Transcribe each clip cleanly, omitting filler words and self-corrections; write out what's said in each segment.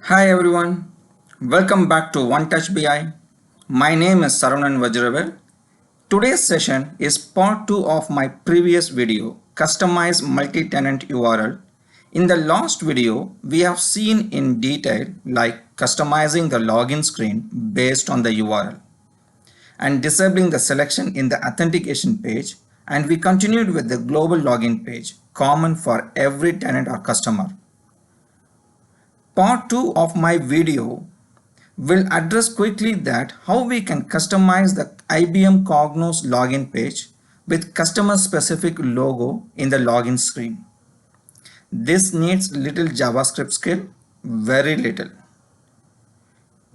Hi everyone, welcome back to One Touch BI. My name is Saravanan Vajravel. Today's session is part 2 of my previous video, Customize Multi-Tenant URL. In the last video, we have seen in detail like customizing the login screen based on the URL and disabling the selection in the authentication page, and we continued with the global login page, common for every tenant or customer. Part 2 of my video will address quickly that how we can customize the IBM Cognos login page with customer specific logo in the login screen. This needs little JavaScript skill, very little.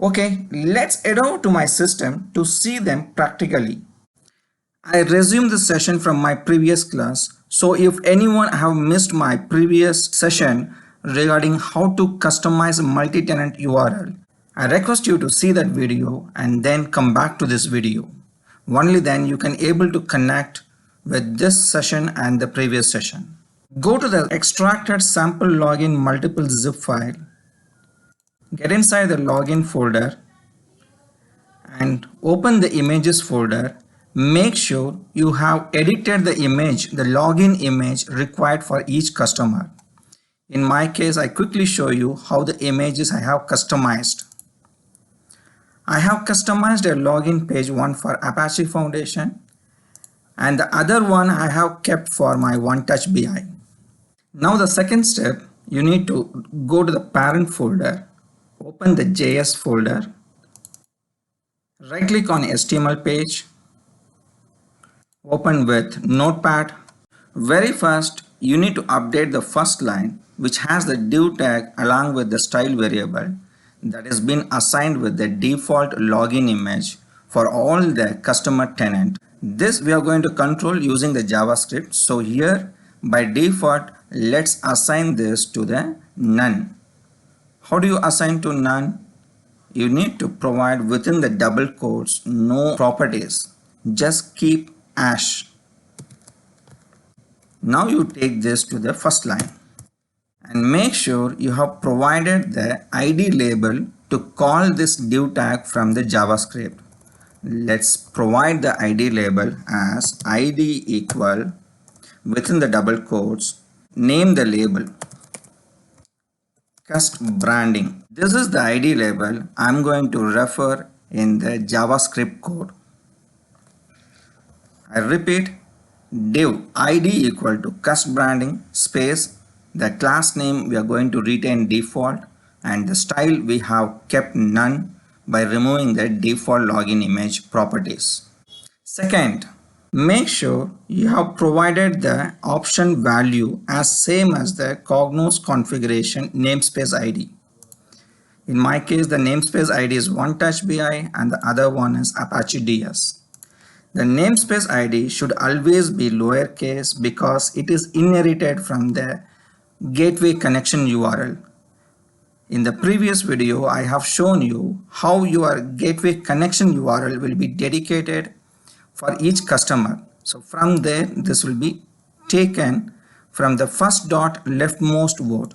Okay, let's head over to my system to see them practically. I resumed the session from my previous class, so if anyone have missed my previous session regarding how to customize a multi-tenant URL, I request you to see that video and then come back to this video. Only then you can able to connect with this session and the previous session. Go to the extracted sample login multiple zip file, get inside the login folder and open the images folder. Make sure you have edited the image, the login image required for each customer. In my case, I quickly show you how the images I have customized. I have customized a login page, one for Apache Foundation and the other one I have kept for my One Touch BI. Now the second step, you need to go to the parent folder, open the JS folder, right click on HTML page, open with Notepad. Very first, you need to update the first line which has the div tag along with the style variable that has been assigned with the default login image for all the customer tenant. This we are going to control using the JavaScript. So here by default, let's assign this to the none. How do you assign to none? You need to provide within the double quotes no properties. Just keep hash. Now you take this to the first line and make sure you have provided the ID label to call this div tag from the JavaScript. Let's provide the ID label as ID equal within the double quotes, name the label custom branding. This is the ID label I'm going to refer in the JavaScript code. I repeat, div ID equal to custom branding space, the class name we are going to retain default and the style we have kept none by removing the default login image properties. Second, make sure you have provided the option value as same as the Cognos configuration namespace ID. In my case, the namespace ID is One Touch BI and the other one is Apache DS. The namespace ID should always be lowercase because it is inherited from the gateway connection URL. In the previous video, I have shown you how your gateway connection URL will be dedicated for each customer. So from there, this will be taken from the first dot leftmost word.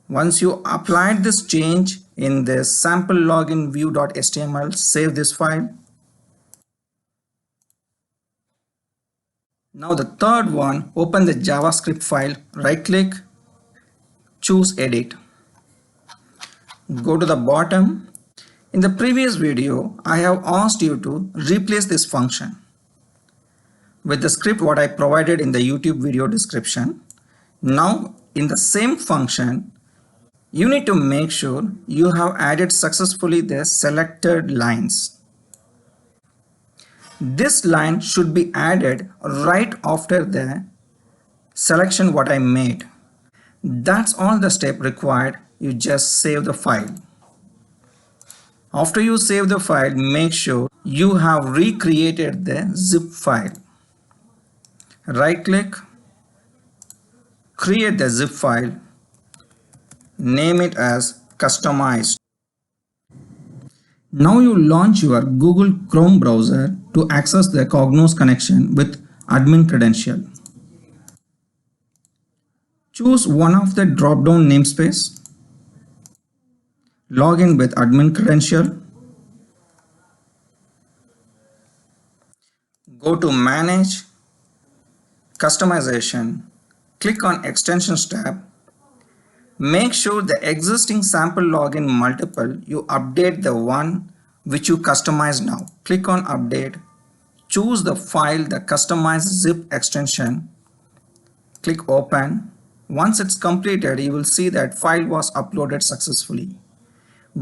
Once you applied this change in the sample login view.html, save this file. Now the third one, open the JavaScript file, right click, choose edit. Go to the bottom. In the previous video, I have asked you to replace this function with the script what I provided in the YouTube video description. Now in the same function, you need to make sure you have added successfully the selected lines. This line should be added right after the selection what I made. That's all the step required. You just save the file. After you save the file, make sure you have recreated the zip file. Right click, create the zip file, name it as customized. Now you launch your Google Chrome browser to access the Cognos connection with admin credential. Choose one of the drop-down namespace. Log in with admin credential. Go to Manage, Customization, click on Extensions tab. Make sure the existing sample login multiple, you update the one which you customize now. Click on Update. Choose the file, the customized zip extension. Click Open. Once it's completed, you will see that file was uploaded successfully.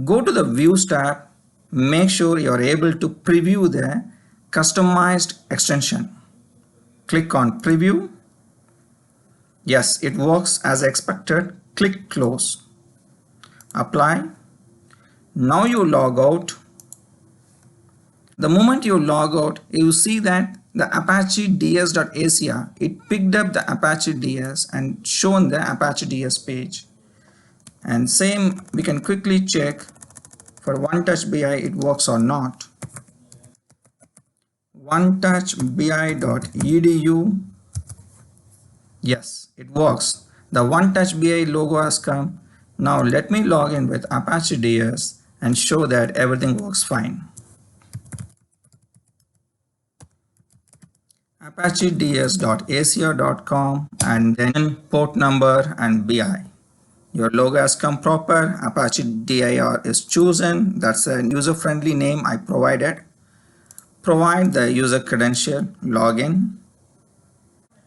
Go to the Views tab. Make sure you are able to preview the customized extension. Click on Preview. Yes, it works as expected. Click Close. Apply. Now you log out. The moment you log out, you see that the Apache ds.acia, it picked up the Apache ds and shown the Apache ds page. And same, we can quickly check for OneTouchBI it works or not. OneTouchBI.edu. Yes, it works. The OneTouchBI logo has come. Now let me log in with Apache DS and show that everything works fine. apacheds.acia.com and then port number and BI. Your logo has come proper. Apache dir is chosen. That's a user-friendly name I provided. Provide the user credential, login.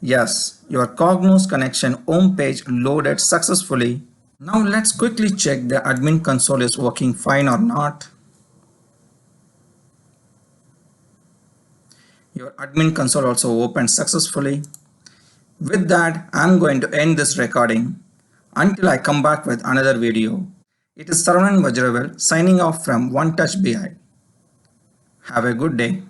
Yes, your Cognos connection home page loaded successfully. Now let's quickly check the admin console is working fine or not. Your admin console also opened successfully. With that, I'm going to end this recording until I come back with another video. It is Saravanan Vajravel signing off from OneTouchBI. Have a good day.